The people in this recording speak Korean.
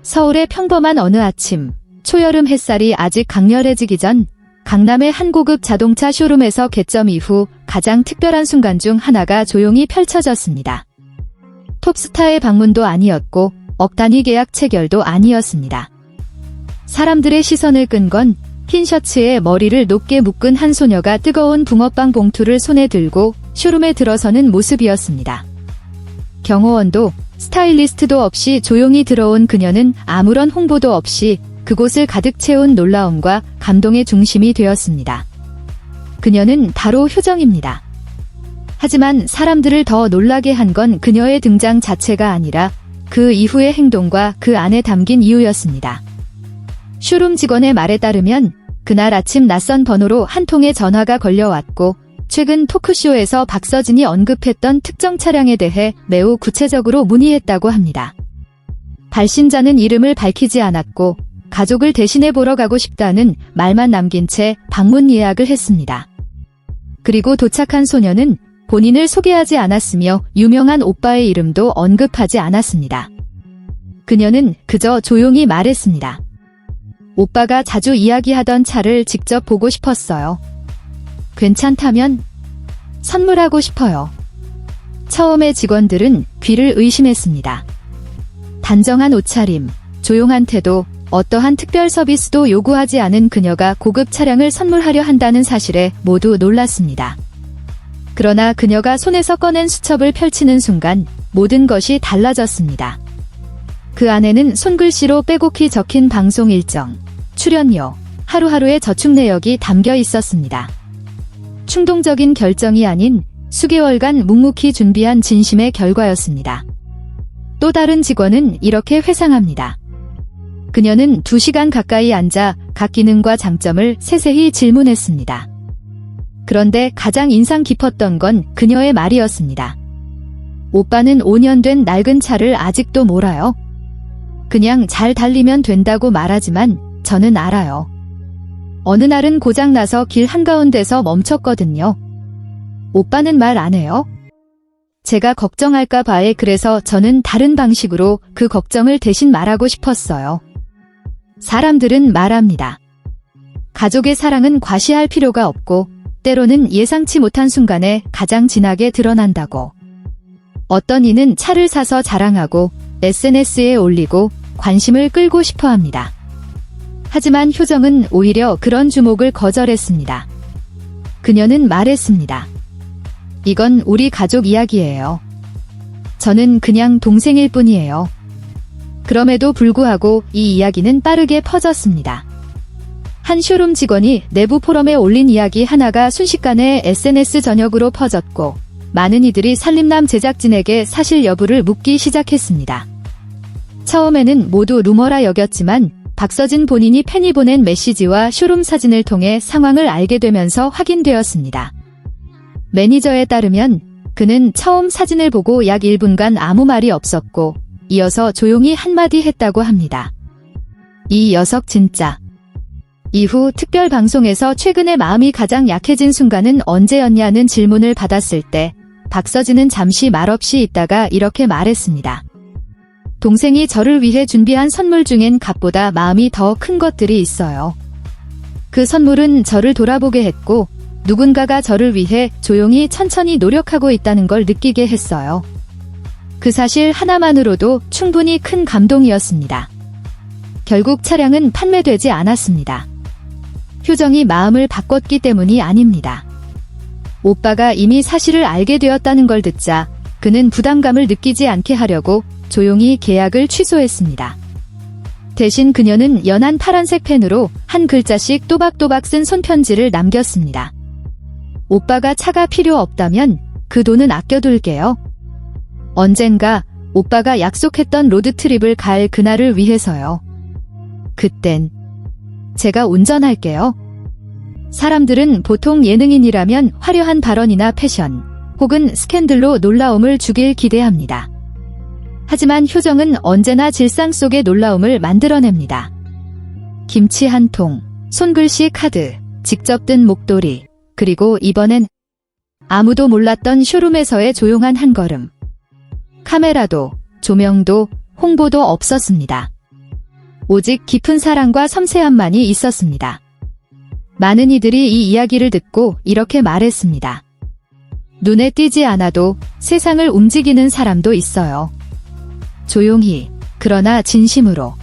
서울의 평범한 어느 아침, 초여름 햇살이 아직 강렬해지기 전 강남의 한 고급 자동차 쇼룸에서 개점 이후 가장 특별한 순간 중 하나가 조용히 펼쳐졌습니다. 톱스타의 방문도 아니었고 억 단위 계약 체결도 아니었습니다. 사람들의 시선을 끈 건 흰 셔츠에 머리를 높게 묶은 한 소녀가 뜨거운 붕어빵 봉투를 손에 들고 쇼룸에 들어서는 모습이었습니다. 경호원도 스타일리스트도 없이 조용히 들어온 그녀는 아무런 홍보도 없이 그곳을 가득 채운 놀라움과 감동의 중심이 되었습니다. 그녀는 바로 효정입니다. 하지만 사람들을 더 놀라게 한 건 그녀의 등장 자체가 아니라 그 이후의 행동과 그 안에 담긴 이유였습니다. 쇼룸 직원의 말에 따르면 그날 아침 낯선 번호로 한 통의 전화가 걸려왔고 최근 토크쇼에서 박서진이 언급했던 특정 차량에 대해 매우 구체적으로 문의했다고 합니다. 발신자는 이름을 밝히지 않았고 가족을 대신해 보러 가고 싶다는 말만 남긴 채 방문 예약을 했습니다. 그리고 도착한 소녀는 본인을 소개하지 않았으며 유명한 오빠의 이름도 언급하지 않았습니다. 그녀는 그저 조용히 말했습니다. 오빠가 자주 이야기하던 차를 직접 보고 싶었어요. 괜찮다면 선물하고 싶어요. 처음에 직원들은 귀를 의심했습니다. 단정한 옷차림, 조용한 태도, 어떠한 특별 서비스도 요구하지 않은 그녀가 고급 차량을 선물하려 한다는 사실에 모두 놀랐습니다. 그러나 그녀가 손에서 꺼낸 수첩을 펼치는 순간 모든 것이 달라졌습니다. 그 안에는 손글씨로 빼곡히 적힌 방송 일정, 출연료, 하루하루의 저축 내역이 담겨 있었습니다. 충동적인 결정이 아닌 수개월간 묵묵히 준비한 진심의 결과였습니다. 또 다른 직원은 이렇게 회상합니다. 그녀는 2시간 가까이 앉아 각 기능과 장점을 세세히 질문했습니다. 그런데 가장 인상 깊었던 건 그녀의 말이었습니다. 오빠는 5년 된 낡은 차를 아직도 몰아요. 그냥 잘 달리면 된다고 말하지만 저는 알아요. 어느 날은 고장나서 길 한가운데서 멈췄거든요. 오빠는 말 안 해요? 제가 걱정할까 봐에 그래서 저는 다른 방식으로 그 걱정을 대신 말하고 싶었어요. 사람들은 말합니다. 가족의 사랑은 과시할 필요가 없고 때로는 예상치 못한 순간에 가장 진하게 드러난다고. 어떤 이는 차를 사서 자랑하고 SNS에 올리고 관심을 끌고 싶어 합니다. 하지만 효정은 오히려 그런 주목을 거절했습니다. 그녀는 말했습니다. 이건 우리 가족 이야기예요. 저는 그냥 동생일 뿐이에요. 그럼에도 불구하고 이 이야기는 빠르게 퍼졌습니다. 한 쇼룸 직원이 내부 포럼에 올린 이야기 하나가 순식간에 SNS 전역으로 퍼졌고 많은 이들이 살림남 제작진에게 사실 여부를 묻기 시작했습니다. 처음에는 모두 루머라 여겼지만 박서진 본인이 팬이 보낸 메시지와 쇼룸 사진을 통해 상황을 알게 되면서 확인되었습니다. 매니저에 따르면 그는 처음 사진을 보고 약 1분간 아무 말이 없었고 이어서 조용히 한마디 했다고 합니다. 이 녀석 진짜. 이후 특별 방송에서 최근에 마음이 가장 약해진 순간은 언제였냐는 질문을 받았을 때 박서진은 잠시 말없이 있다가 이렇게 말했습니다. 동생이 저를 위해 준비한 선물 중엔 값보다 마음이 더 큰 것들이 있어요. 그 선물은 저를 돌아보게 했고 누군가가 저를 위해 조용히 천천히 노력하고 있다는 걸 느끼게 했어요. 그 사실 하나만으로도 충분히 큰 감동이었습니다. 결국 차량은 판매되지 않았습니다. 효정이 마음을 바꿨기 때문이 아닙니다. 오빠가 이미 사실을 알게 되었다는 걸 듣자 그는 부담감을 느끼지 않게 하려고 조용히 계약을 취소했습니다. 대신 그녀는 연한 파란색 펜으로 한 글자씩 또박또박 쓴 손편지를 남겼습니다. 오빠가 차가 필요 없다면 그 돈은 아껴둘게요. 언젠가 오빠가 약속했던 로드트립을 갈 그날을 위해서요. 그땐 제가 운전할게요. 사람들은 보통 예능인이라면 화려한 발언이나 패션 혹은 스캔들로 놀라움을 주길 기대합니다. 하지만 효정은 언제나 질상 속의 놀라움을 만들어냅니다. 김치 한 통, 손글씨 카드, 직접 뜬 목도리, 그리고 이번엔 아무도 몰랐던 쇼룸에서의 조용한 한 걸음. 카메라도, 조명도, 홍보도 없었습니다. 오직 깊은 사랑과 섬세함만이 있었습니다. 많은 이들이 이 이야기를 듣고 이렇게 말했습니다. 눈에 띄지 않아도 세상을 움직이는 사람도 있어요. 조용히, 그러나 진심으로.